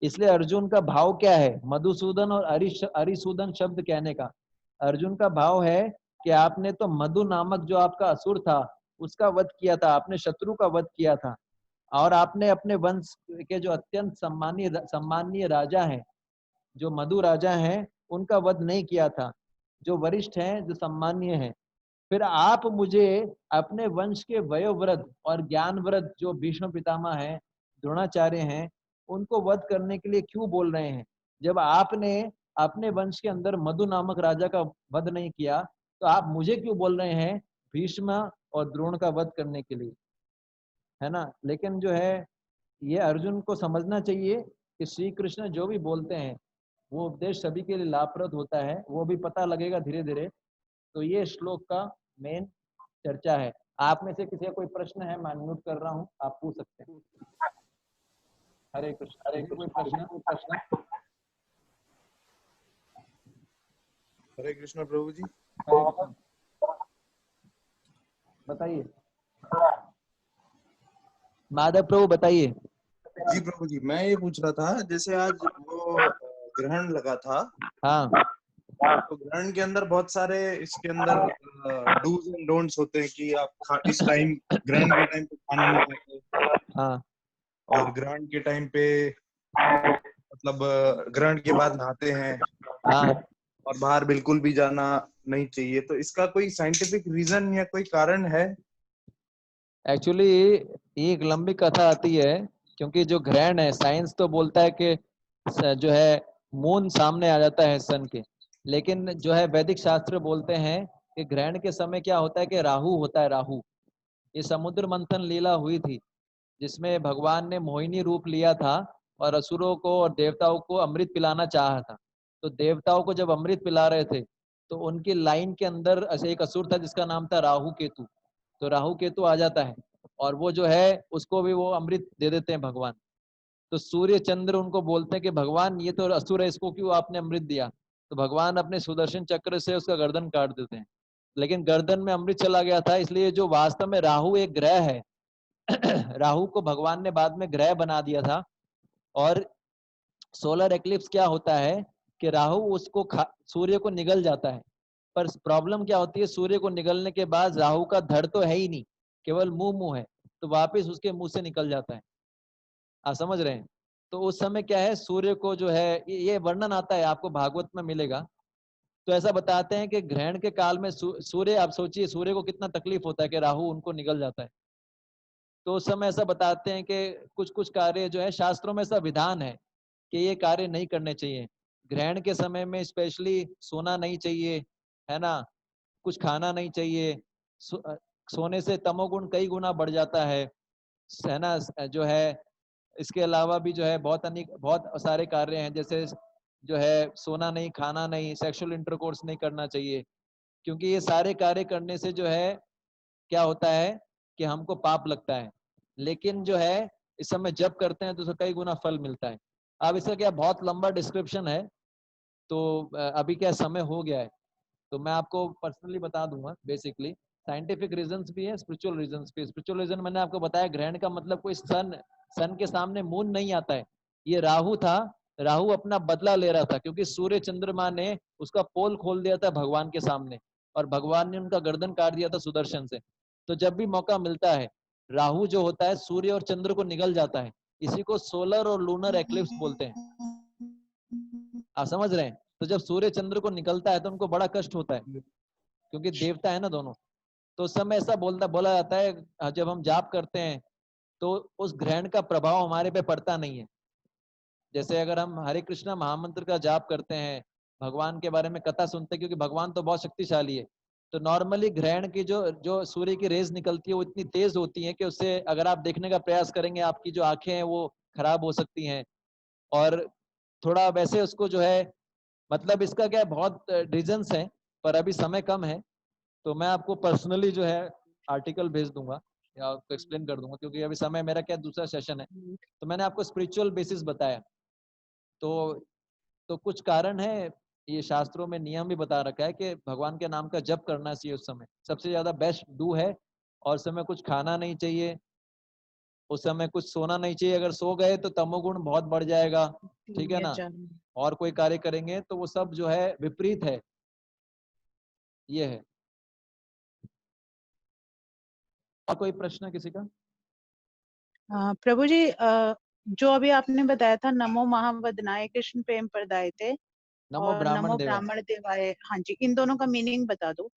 इसलिए अर्जुन का भाव क्या है मधुसूदन और अरिसूदन शब्द कहने का? अर्जुन का भाव है कि आपने तो मधु नामक जो आपका असुर था उसका वध किया था, आपने शत्रु का वध किया था, और आपने अपने वंश के जो अत्यंत सम्मानीय राजा हैं, जो मधु राजा हैं, उनका वध नहीं किया था, जो वरिष्ठ हैं, जो सम्मानीय हैं। फिर आप मुझे अपने वंश के वयोवृद्ध और ज्ञानवृद्ध जो भीष्म पितामह हैं, द्रोणाचार्य हैं, उनको वध करने के लिए क्यों बोल रहे हैं? जब आपने अपने वंश के अंदर मधु नामक राजा का वध नहीं किया, तो आप मुझे क्यों बोल रहे हैं भीष्म और द्रोण का वध करने के लिए, है ना। लेकिन जो है ये अर्जुन को समझना चाहिए कि श्री कृष्ण जो भी बोलते हैं वो उपदेश सभी के लिए लाभप्रद होता है, वो भी पता लगेगा धीरे धीरे। तो ये श्लोक का मेन चर्चा है। आप में से किसी का कोई प्रश्न है? मैं अनम्यूट कर रहा हूँ, आप पूछ सकते हैं। हरे कृष्ण। हरे कोई प्रश्न? हरे कृष्ण प्रभु जी। हरे कृष्ण, बताइए। माधव प्रभु बताइए। जी प्रभु जी, मैं ये पूछ रहा था, जैसे आज वो ग्रहण लगा था, हाँ तो ग्रहण के अंदर बहुत सारे इसके अंदर डूज एंड डोंट्स होते हैं कि आप इस टाइम ग्रहण के टाइम पे खाना नहीं खाते, हाँ और ग्रहण के टाइम पे मतलब ग्रहण के बाद नहाते हैं, हाँ। और बाहर बिल्कुल भी जाना नहीं चाहिए। तो इसका कोई साइंटिफिक रीजन या कोई कारण है? एक्चुअली एक लंबी कथा आती है, क्योंकि जो ग्रहण है, साइंस तो बोलता है कि जो है मून सामने आ जाता है सन के, लेकिन जो है वैदिक शास्त्र बोलते हैं कि ग्रहण के समय क्या होता है कि राहु होता है, राहु। ये समुद्र मंथन लीला हुई थी जिसमें भगवान ने मोहिनी रूप लिया था और असुरों को और देवताओं को अमृत पिलाना चाहा था। तो देवताओं को जब अमृत पिला रहे थे तो उनकी लाइन के अंदर ऐसे एक असुर था जिसका नाम था राहु केतु। तो राहु केतु आ जाता है और वो जो है उसको भी वो अमृत दे देते हैं भगवान। तो सूर्य चंद्र उनको बोलते हैं कि भगवान ये तो असुर है, इसको क्यों आपने अमृत दिया। तो भगवान अपने सुदर्शन चक्र से उसका गर्दन काट देते हैं, लेकिन गर्दन में अमृत चला गया था, इसलिए जो वास्तव में राहु एक ग्रह है राहु को भगवान ने बाद में ग्रह बना दिया था। और सोलर एक्लिप्स क्या होता है कि राहु उसको सूर्य को निगल जाता है। पर प्रॉब्लम क्या होती है, सूर्य को निगलने के बाद राहु का धड़ तो है ही नहीं, केवल मुंह मुंह है, तो वापस उसके मुंह से निकल जाता है। आप समझ रहे हैं। तो उस समय क्या है, सूर्य को जो है ये वर्णन आता है, आपको भागवत में मिलेगा। तो ऐसा बताते हैं कि ग्रहण के काल में सूर्य, आप सोचिए सूर्य को कितना तकलीफ होता है कि राहु उनको निगल जाता है। तो उस समय ऐसा बताते हैं कि कुछ कुछ कार्य जो है, शास्त्रों में ऐसा विधान है कि ये कार्य नहीं करने चाहिए। ग्रहण के समय में स्पेशली सोना नहीं चाहिए, है ना, कुछ खाना नहीं चाहिए। सोने से तमोगुण कई गुना बढ़ जाता है ना, जो है। इसके अलावा भी जो है बहुत अनेक बहुत सारे कार्य हैं, जैसे जो है सोना नहीं, खाना नहीं, सेक्सुअल इंटरकोर्स नहीं करना चाहिए, क्योंकि ये सारे कार्य करने से जो है क्या होता है कि हमको पाप लगता है। लेकिन जो है इस समय जब करते हैं तो उसका कई गुना फल मिलता है। अब इसका क्या बहुत लंबा डिस्क्रिप्शन है, तो अभी क्या समय हो गया है, तो मैं आपको पर्सनली बता दूंगा। बेसिकली साइंटिफिक रीजंस भी है, स्पिरिचुअल रीजंस भी। स्पिरिचुअल रीजन मैंने आपको बताया, ग्रहण का मतलब कोई सन के सामने मून नहीं आता है। ये राहु था, राहु अपना बदला ले रहा था, क्योंकि सूर्य चंद्रमा ने उसका पोल खोल दिया था भगवान के सामने, और भगवान ने उनका गर्दन काट दिया था सुदर्शन से। तो जब भी मौका मिलता है, राहु जो होता है सूर्य और चंद्र को निगल जाता है। इसी को सोलर और लूनर एक्लिप्स बोलते हैं। आप समझ रहे हैं। तो जब सूर्य चंद्र को निकलता है तो उनको बड़ा कष्ट होता है, क्योंकि देवता है ना दोनों। तो उस समय ऐसा बोला जाता है, जब हम जाप करते हैं तो उस ग्रहण का प्रभाव हमारे पे पड़ता नहीं है। जैसे अगर हम हरे कृष्णा महामंत्र का जाप करते हैं, भगवान के बारे में कथा सुनते हैं, क्योंकि भगवान तो बहुत शक्तिशाली है। तो नॉर्मली ग्रहण की जो जो सूर्य की रेज निकलती है वो इतनी तेज होती है कि उससे अगर आप देखने का प्रयास करेंगे, आपकी जो आंखें हैं वो खराब हो सकती हैं। और थोड़ा वैसे उसको जो है, मतलब इसका क्या है, बहुत रीजंस हैं, पर अभी समय कम है। तो मैं आपको पर्सनली जो है आर्टिकल भेज दूंगा या आपको एक्सप्लेन कर दूंगा, क्योंकि अभी समय मेरा क्या दूसरा सेशन है। तो मैंने आपको स्पिरिचुअल बेसिस बताया। तो तो कुछ कारण है, ये शास्त्रों में नियम भी बता रखा है कि भगवान के नाम का जप करना चाहिए उस समय, सबसे ज्यादा बेस्ट डू है। और उस समय कुछ खाना नहीं चाहिए, उस समय कुछ सोना नहीं चाहिए। अगर सो गए तो तमोगुण बहुत बढ़ जाएगा, ठीक है ना। और कोई कार्य करेंगे तो वो सब जो है विपरीत है, ये है। और कोई प्रश्न किसी का? प्रभु जी, जो अभी आपने बताया था, नमो महावदनाय कृष्ण प्रेम प्रदाय थे नमो और ब्राह्मण नमो देवाय। ब्राह्मण देवाय, हाँ जी, इन दोनों का मीनिंग बता दो।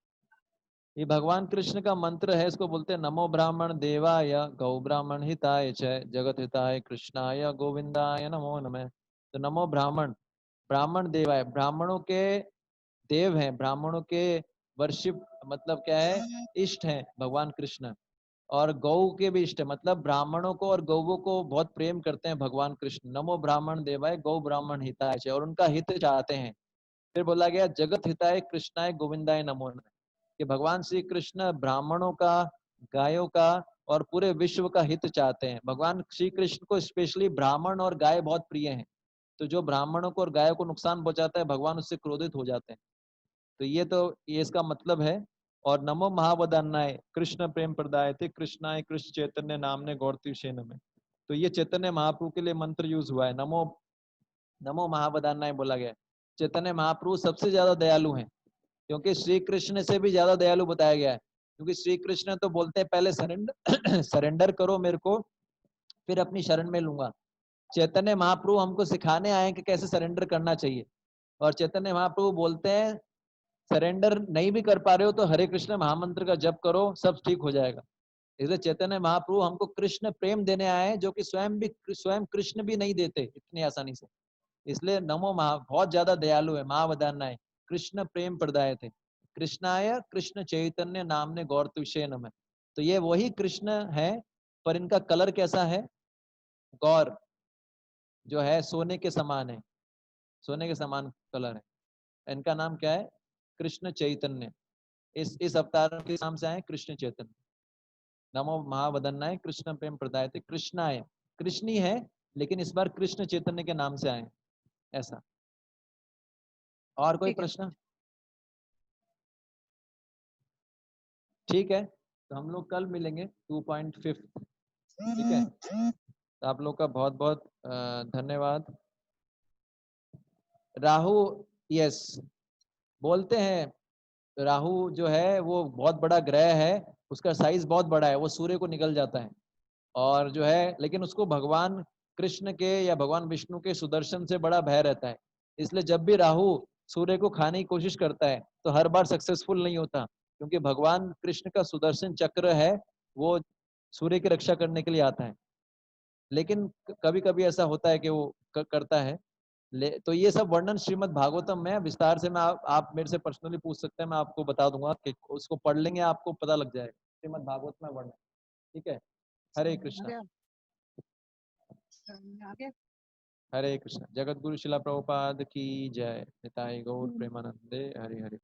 ये भगवान कृष्ण का मंत्र है, इसको बोलते हैं नमो ब्राह्मण देवाय गौ ब्राह्मण हिताय च जगत हिताय कृष्णाय गोविंदाय नमो नमः। तो नमो ब्राह्मण, ब्राह्मण देवाय, ब्राह्मणों के देव हैं, ब्राह्मणों के वर्शिप, मतलब क्या है, इष्ट हैं भगवान कृष्ण। और गौ के भी इष्ट है, मतलब ब्राह्मणों को और गौवों को बहुत प्रेम करते हैं भगवान कृष्ण। नमो ब्राह्मण देवाय गौ ब्राह्मण हिताय च, और उनका हित चाहते हैं। फिर बोला गया जगत हिताय कृष्णाय गोविंदाय नमो नमः, कि भगवान श्री कृष्ण ब्राह्मणों का, गायों का और पूरे विश्व का हित चाहते हैं। भगवान श्री कृष्ण को स्पेशली ब्राह्मण और गाय बहुत प्रिय हैं। तो जो ब्राह्मणों को और गायों को नुकसान पहुंचाता है, भगवान उससे क्रोधित हो जाते हैं। तो ये इसका मतलब है। और नमो महावदान्नाय कृष्ण प्रेम प्रदाय थे कृष्णाय कृष्ण चैतन्य नामने गौरती नमः। तो ये चैतन्य महाप्रभु के लिए मंत्र यूज हुआ है, नमो नमो महावदान्याय बोला गया है। चैतन्य महाप्रभु सबसे ज्यादा दयालु हैं, क्योंकि श्री कृष्ण से भी ज्यादा दयालु बताया गया है। क्योंकि श्री कृष्ण तो बोलते हैं पहले सरेंडर सरेंडर करो मेरे को, फिर अपनी शरण में लूंगा। चैतन्य महाप्रभु हमको सिखाने आए कि कैसे सरेंडर करना चाहिए। और चैतन्य महाप्रभु बोलते हैं सरेंडर नहीं भी कर पा रहे हो तो हरे कृष्ण महामंत्र का जप करो, सब ठीक हो जाएगा। इसलिए चैतन्य महाप्रभु हमको कृष्ण प्रेम देने आए हैं, जो कि स्वयं कृष्ण भी नहीं देते इतनी आसानी से। इसलिए नमो महा बहुत ज्यादा दयालु है। महावदान्याय कृष्ण प्रेम प्रदाय थे, कृष्णाय कृष्ण चैतन्य नामने गौर तुष्य नमः। तो ये वही कृष्ण है, पर इनका कलर कैसा है? गौर जो है सोने के समान है, सोने के समान कलर है। इनका नाम क्या है? कृष्ण चैतन्य। इस अवतार के नाम से आए कृष्ण चैतन्य। नमो महावदन्नाय कृष्ण प्रेम प्रदाय थे, कृष्णाय कृष्ण ही है, लेकिन इस बार कृष्ण चैतन्य के नाम से आए ऐसा। और कोई ठीक है। प्रश्न? ठीक है, तो हम लोग कल मिलेंगे 2.5। ठीक है, तो आप लोग का बहुत बहुत धन्यवाद। राहु, यस, बोलते हैं राहु जो है वो बहुत बड़ा ग्रह है, उसका साइज बहुत बड़ा है, वो सूर्य को निकल जाता है। और जो है लेकिन उसको भगवान कृष्ण के या भगवान विष्णु के सुदर्शन से बड़ा भय रहता है। इसलिए जब भी राहु सूर्य को खाने की कोशिश करता है तो हर बार सक्सेसफुल नहीं होता, क्योंकि भगवान कृष्ण का सुदर्शन चक्र है, वो सूर्य की रक्षा करने के लिए आता है। लेकिन कभी कभी ऐसा होता है कि वो करता है। तो ये सब वर्णन श्रीमद् भागवतम में विस्तार से मैं आप मेरे से पर्सनली पूछ सकते हैं, मैं आपको बता दूंगा कि उसको पढ़ लेंगे आपको पता लग जाएगा श्रीमद् भागवत में वर्णन। ठीक है, हरे कृष्णा। आगे हरे कृष्ण। जगत गुरु शिला प्रभुपाद की जय। निताई गौर प्रेमानंदे। हरे हरे।